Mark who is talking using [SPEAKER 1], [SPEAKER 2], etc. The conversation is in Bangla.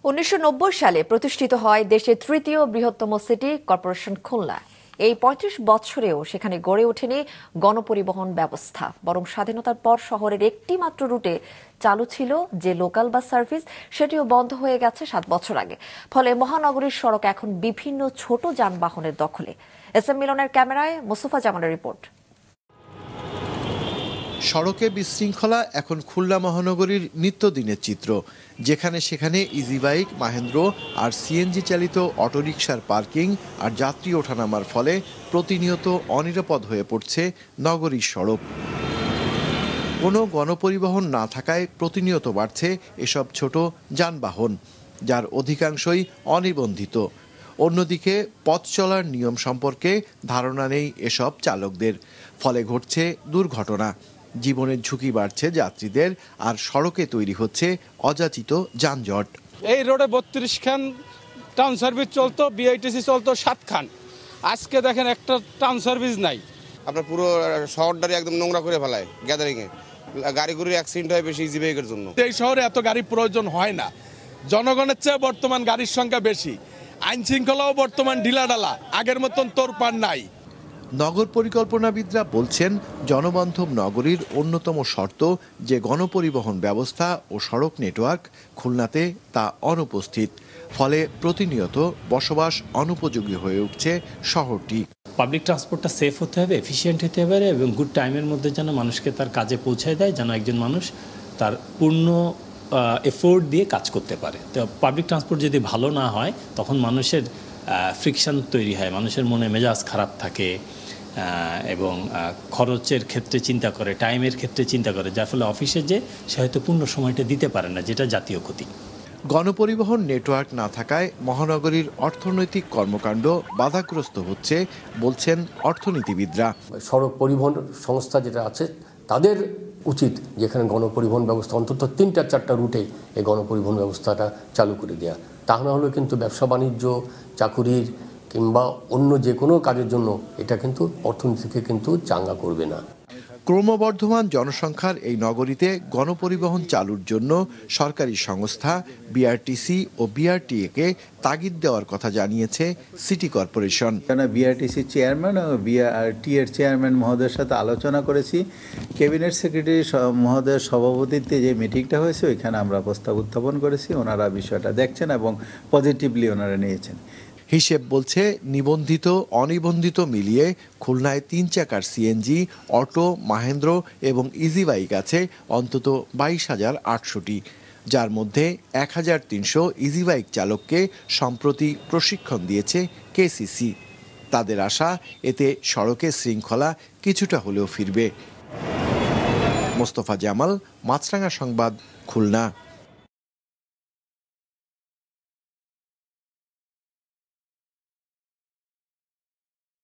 [SPEAKER 1] ১৯৯০ সালে প্রতিষ্ঠিত হয় দেশের তৃতীয় বৃহত্তম সিটি কর্পোরেশন খুলনা। এই ৩৫ বছরেও সেখানে গড়ে ওঠেনি গণপরিবহন ব্যবস্থা, বরং স্বাধীনতার পর শহরের একটি মাত্র রুটে চালু ছিল যে লোকাল বাস সার্ভিস, সেটিও বন্ধ হয়ে গেছে ৭ বছর আগে। ফলে মহানগরীর সড়ক এখন বিভিন্ন ছোট যানবাহনের দখলে। এস এম মিলনের ক্যামেরায় মোস্তফা জামানের রিপোর্ট।
[SPEAKER 2] সড়কে বিশৃঙ্খলা এখন খুলনা মহানগরীর নিত্যদিনের চিত্র, যেখানে সেখানে ইজি বাইক, মাহেন্দ্র আর সিএনজি চালিত অটোরিকশার পার্কিং আর যাত্রী ওঠানামার ফলে প্রতিনিয়ত অনিরাপদ হয়ে পড়ছে নগরীর সড়ক। কোনো গণপরিবহন না থাকায় প্রতিনিয়ত বাড়ছে এসব ছোট যানবাহন, যার অধিকাংশই অনিবন্ধিত। অন্যদিকে পথ চলার নিয়ম সম্পর্কে ধারণা নেই এসব চালকদের, ফলে ঘটছে দুর্ঘটনা। জীবনের ঝুঁকি বাড়ছে যাত্রীদের, আর সড়কে তৈরি হচ্ছে অযাচিত যানজট।
[SPEAKER 3] এই রোডে ৩২ খান টাউন সার্ভিস চলতো, বিআইটিসি চলতো ৭ খান। আজকে দেখেন একটা টাউন সার্ভিস নাই।
[SPEAKER 4] আপনার পুরো শহরটারে একদম নোংরা করে ফেলায় গ্যাদারিংয়ে। গাড়িগুলির অ্যাক্সিডেন্ট হয় বেশি ইজি বাইকের জন্য।
[SPEAKER 5] এই শহরে এত গাড়ি প্রয়োজন হয় না, জনগণের চেয়ে বর্তমান গাড়ির সংখ্যা বেশি। আইন শৃঙ্খলাও বর্তমান ঢিলাঢালা, আগের মতন তোড়পাড় নাই।
[SPEAKER 2] নগর পরিকল্পনাবিদরা বলছেন, জনবান্ধব নগরীর অন্যতম শর্ত যে গণপরিবহন ব্যবস্থা ও সড়ক নেটওয়ার্ক খুলনাতে তা অনুপস্থিত। ফলে প্রতিনিয়ত বসবাস অনুপযোগী হয়ে উঠছে শহরটি।
[SPEAKER 6] পাবলিক ট্রান্সপোর্টটা সেফ হতে হবে, এফিশিয়েন্ট হতে হবে এবং গুড টাইমের মধ্যে যেন মানুষকে তার কাজে পৌঁছায় দেয়, যেন একজন মানুষ তার পূর্ণ এফোর্ট দিয়ে কাজ করতে পারে। তো পাবলিক ট্রান্সপোর্ট যদি ভালো না হয়, তখন মানুষের ফ্রিকশন তৈরি হয়, মানুষের মনে মেজাজ খারাপ থাকে এবং খরচের ক্ষেত্রে চিন্তা করে, টাইমের ক্ষেত্রে চিন্তা করে, যার ফলে অফিসে যে সে হয়তো পূর্ণ সময়টা দিতে পারে না, যেটা জাতীয় ক্ষতি।
[SPEAKER 2] গণপরিবহন নেটওয়ার্ক না থাকায় মহানগরীর অর্থনৈতিক কর্মকাণ্ড বাধাগ্রস্ত হচ্ছে বলছেন অর্থনীতিবিদরা।
[SPEAKER 7] সড়ক পরিবহন সংস্থা যেটা আছে তাদের উচিত যেখানে গণপরিবহন ব্যবস্থা অন্তত ৩-৪টা রুটে এই গণপরিবহন ব্যবস্থাটা চালু করে দেওয়া। তা না হলে কিন্তু ব্যবসা বাণিজ্য, চাকুরির কিংবা অন্য যে কোনো কাজের জন্য এটা কিন্তু অর্থনীতিকে কিন্তু চাঙ্গা করবে না।
[SPEAKER 2] ক্রমবর্ধমান জনসংখ্যার এই নগরীতে গণপরিবহন চালুর জন্য সরকারি সংস্থা বিআরটিসি ও বিআরটিএ-কে তাগিদ দেওয়ার কথা জানিয়েছে সিটি কর্পোরেশন।
[SPEAKER 8] বিআরটিসি চেয়ারম্যান ও বিআরটিএর চেয়ারম্যান মহোদয়ের সাথে আলোচনা করেছি। ক্যাবিনেট সেক্রেটারি মহোদয়ের সভাপতিত্বে যে মিটিংটা হয়েছে ওইখানে আমরা প্রস্তাব উত্থাপন করেছি। ওনারা বিষয়টা দেখছেন এবং পজিটিভলি ওনারা নিয়েছেন।
[SPEAKER 2] হিসেব বলছে, নিবন্ধিত অনিবন্ধিত মিলিয়ে খুলনায় 3 চাকার সিএনজি, অটো, মাহেন্দ্র এবং ইজি বাইক আছে অন্তত 22,800টি, যার মধ্যে 1,300 ইজি বাইক চালককে সম্প্রতি প্রশিক্ষণ দিয়েছে কেসিসি। তাদের আশা, এতে সড়কে শৃঙ্খলা কিছুটা হলেও ফিরবে। মোস্তফা জামাল, মাছরাঙা সংবাদ, খুলনা।